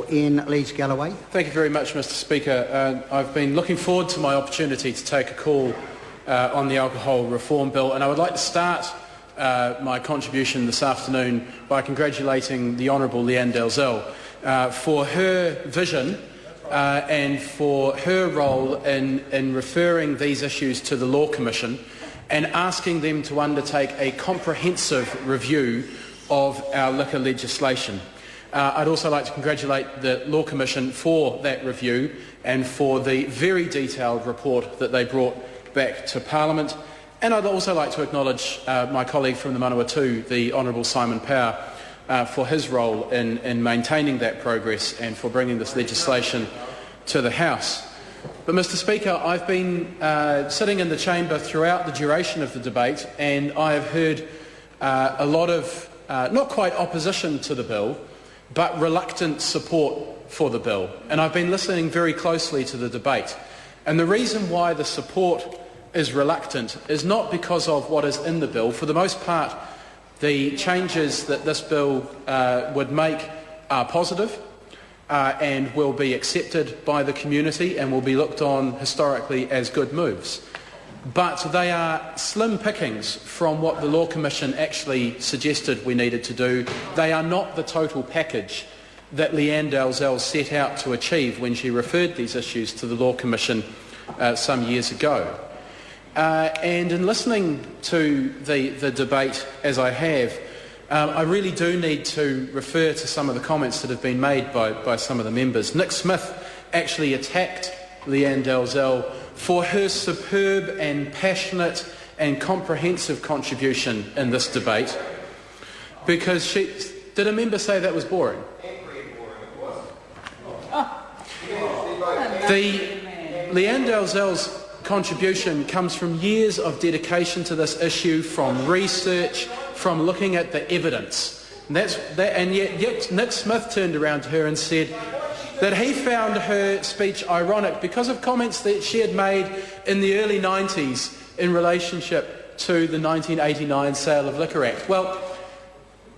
In Lees-Galloway. Thank you very much, Mr Speaker. I've been looking forward to my opportunity to take a call on the Alcohol Reform Bill, and I would like to start my contribution this afternoon by congratulating the Honourable Leanne Dalzell for her vision and for her role in referring these issues to the Law Commission and asking them to undertake a comprehensive review of our liquor legislation. I'd also like to congratulate the Law Commission for that review and for the very detailed report that they brought back to Parliament. And I'd also like to acknowledge my colleague from the Manawatu, the Honourable Simon Power, for his role in maintaining that progress and for bringing this legislation to the House. But, Mr Speaker, I've been sitting in the chamber throughout the duration of the debate, and I have heard a lot of, not quite opposition to the bill, but reluctant support for the bill. And I've been listening very closely to the debate. And the reason why the support is reluctant is not because of what is in the bill. For the most part, the changes that this bill would make are positive and will be accepted by the community and will be looked on historically as good moves. But they are slim pickings from what the Law Commission actually suggested we needed to do. They are not the total package that Leanne Dalzell set out to achieve when she referred these issues to the Law Commission some years ago. And in listening to the debate as I have, I really do need to refer to some of the comments that have been made by some of the members. Nick Smith actually attacked Leanne Dalzell for her superb and passionate and comprehensive contribution in this debate, because she... Did a member say that was boring? Leanne Dalzell's contribution comes from years of dedication to this issue, from research, from looking at the evidence. And yet Nick Smith turned around to her and said that he found her speech ironic because of comments that she had made in the early 90s in relationship to the 1989 Sale of Liquor Act. Well,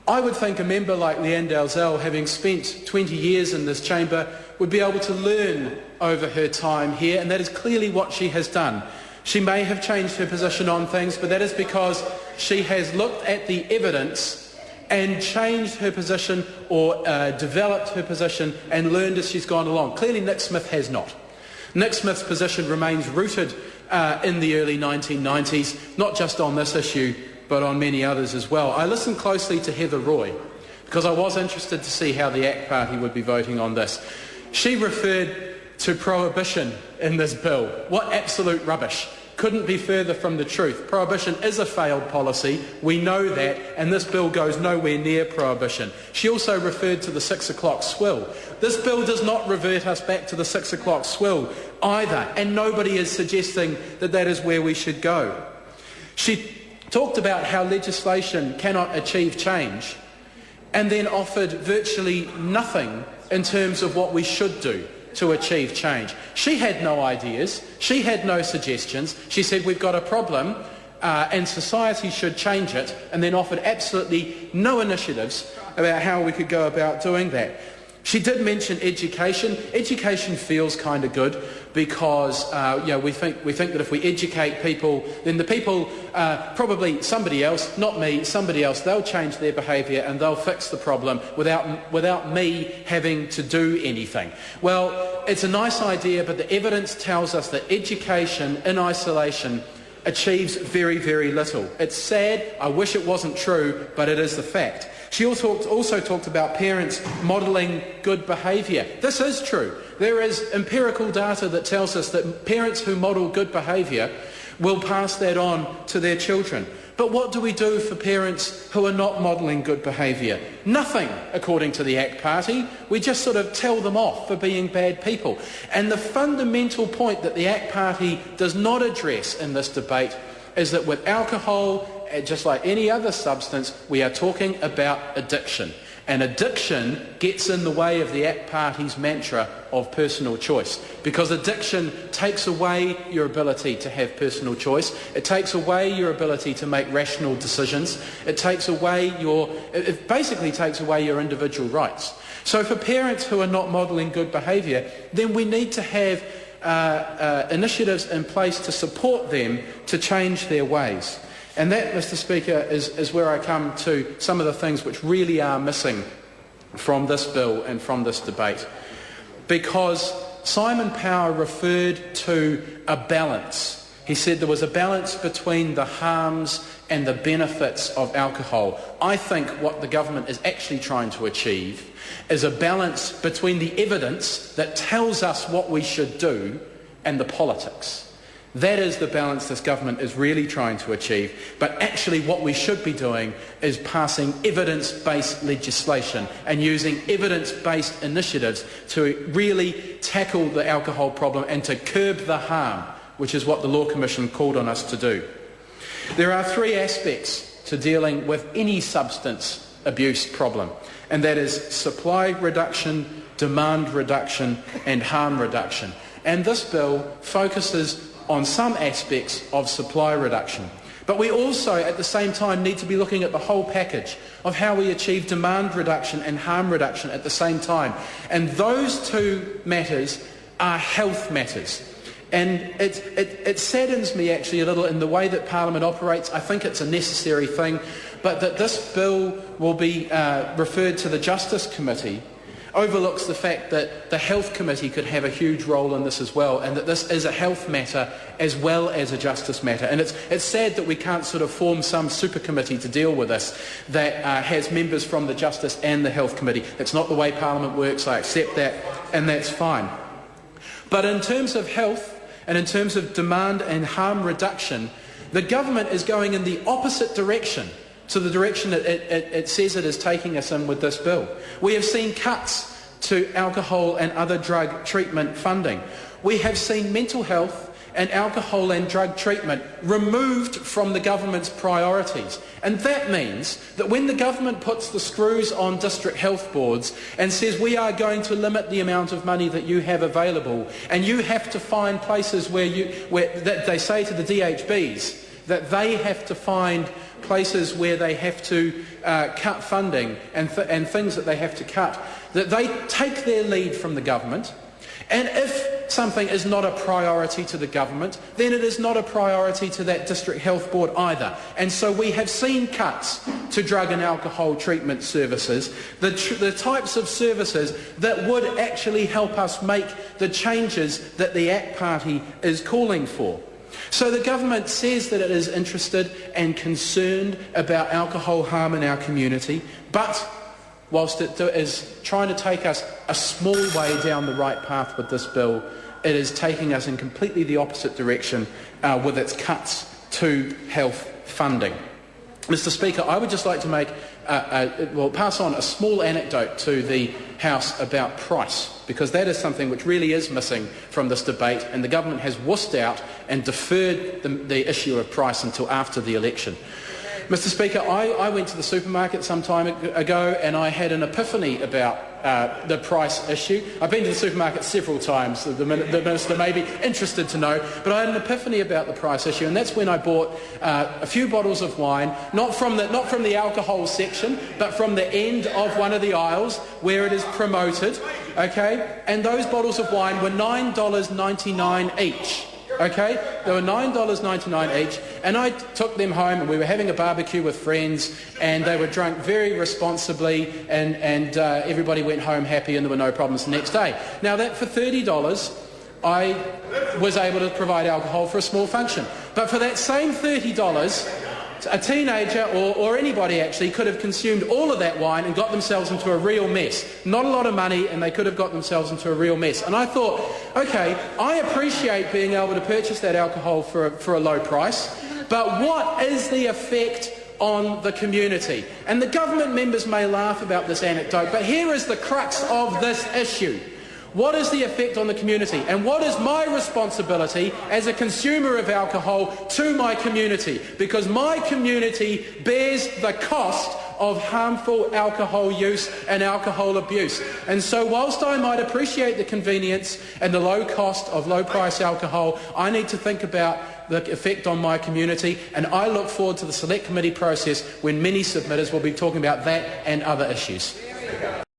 I would think a member like Leanne Dalzell, having spent 20 years in this chamber, would be able to learn over her time here, and that is clearly what she has done. She may have changed her position on things, but that is because she has looked at the evidence and changed her position or developed her position and learned as she's gone along. Clearly Nick Smith has not. Nick Smith's position remains rooted in the early 1990s, not just on this issue, but on many others as well. I listened closely to Heather Roy, because I was interested to see how the ACT Party would be voting on this. She referred to prohibition in this bill. What absolute rubbish. Couldn't be further from the truth. Prohibition is a failed policy, we know that, and this bill goes nowhere near prohibition. She also referred to the 6 o'clock swill. This bill does not revert us back to the 6 o'clock swill either, and nobody is suggesting that that is where we should go. She talked about how legislation cannot achieve change, and then offered virtually nothing in terms of what we should do to achieve change. She had no ideas, she had no suggestions. She said we've got a problem and society should change it, and then offered absolutely no initiatives about how we could go about doing that. She did mention education. Education feels kind of good because we think that if we educate people, then the people, probably somebody else, not me, somebody else, they'll change their behaviour and they'll fix the problem without me having to do anything. Well, it's a nice idea, but the evidence tells us that education in isolation achieves very, very little. It's sad, I wish it wasn't true, but it is the fact. She also talked about parents modelling good behaviour. This is true. There is empirical data that tells us that parents who model good behaviour will pass that on to their children. But what do we do for parents who are not modelling good behaviour? Nothing, according to the ACT Party. We just sort of tell them off for being bad people. And the fundamental point that the ACT Party does not address in this debate is that with alcohol, just like any other substance, we are talking about addiction. And addiction gets in the way of the ACT Party's mantra of personal choice, because addiction takes away your ability to have personal choice. It takes away your ability to make rational decisions. It basically takes away your individual rights. So for parents who are not modelling good behaviour, then we need to have initiatives in place to support them to change their ways. And that, Mr. Speaker, is where I come to some of the things which really are missing from this bill and from this debate. Because Simon Power referred to a balance. He said there was a balance between the harms and the benefits of alcohol. I think what the government is actually trying to achieve is a balance between the evidence that tells us what we should do and the politics. That is the balance this government is really trying to achieve. But actually what we should be doing is passing evidence-based legislation and using evidence-based initiatives to really tackle the alcohol problem and to curb the harm, which is what the Law Commission called on us to do. There are three aspects to dealing with any substance abuse problem, and that is supply reduction, demand reduction and harm reduction. And this bill focuses on some aspects of supply reduction. But we also, at the same time, need to be looking at the whole package of how we achieve demand reduction and harm reduction at the same time. And those two matters are health matters. And it saddens me actually a little in the way that Parliament operates. I think it's a necessary thing, but that this bill will be referred to the Justice Committee overlooks the fact that the Health Committee could have a huge role in this as well, and that this is a health matter as well as a justice matter. And it's sad that we can't sort of form some super committee to deal with this that has members from the Justice and the Health Committee. That's not the way Parliament works. I accept that, and that's fine. But in terms of health and in terms of demand and harm reduction, the government is going in the opposite direction to the direction that it says it is taking us in with this bill. We have seen cuts to alcohol and other drug treatment funding. We have seen mental health and alcohol and drug treatment removed from the government's priorities. And that means that when the government puts the screws on district health boards and says we are going to limit the amount of money that you have available, and you have to find places where that they say to the DHBs that they have to find places where they have to cut funding and things that they have to cut, that they take their lead from the government. And if something is not a priority to the government, then it is not a priority to that district health board either. And so we have seen cuts to drug and alcohol treatment services, the types of services that would actually help us make the changes that the ACT Party is calling for. So the government says that it is interested and concerned about alcohol harm in our community, but whilst it is trying to take us a small way down the right path with this bill, it is taking us in completely the opposite direction with its cuts to health funding. Mr. Speaker, I would just like to make pass on a small anecdote to the House about price, because that is something which really is missing from this debate, and the government has wussed out and deferred the issue of price until after the election. Mr. Speaker, I went to the supermarket some time ago and I had an epiphany about the price issue. I've been to the supermarket several times, the Minister may be interested to know, but I had an epiphany about the price issue, and that's when I bought a few bottles of wine, not from the alcohol section, but from the end of one of the aisles where it is promoted, okay? And those bottles of wine were $9.99 each. Okay, they were $9.99 each, and I took them home, and we were having a barbecue with friends, and they were drunk very responsibly, and everybody went home happy, and there were no problems the next day. Now, that for $30, I was able to provide alcohol for a small function. But for that same $30, a teenager or anybody actually could have consumed all of that wine and got themselves into a real mess. Not a lot of money, and they could have got themselves into a real mess. And I thought, okay, I appreciate being able to purchase that alcohol for a low price, but what is the effect on the community? And the government members may laugh about this anecdote, but here is the crux of this issue. What is the effect on the community? And what is my responsibility as a consumer of alcohol to my community? Because my community bears the cost of harmful alcohol use and alcohol abuse. And so whilst I might appreciate the convenience and the low cost of low-price alcohol, I need to think about the effect on my community, and I look forward to the Select Committee process when many submitters will be talking about that and other issues.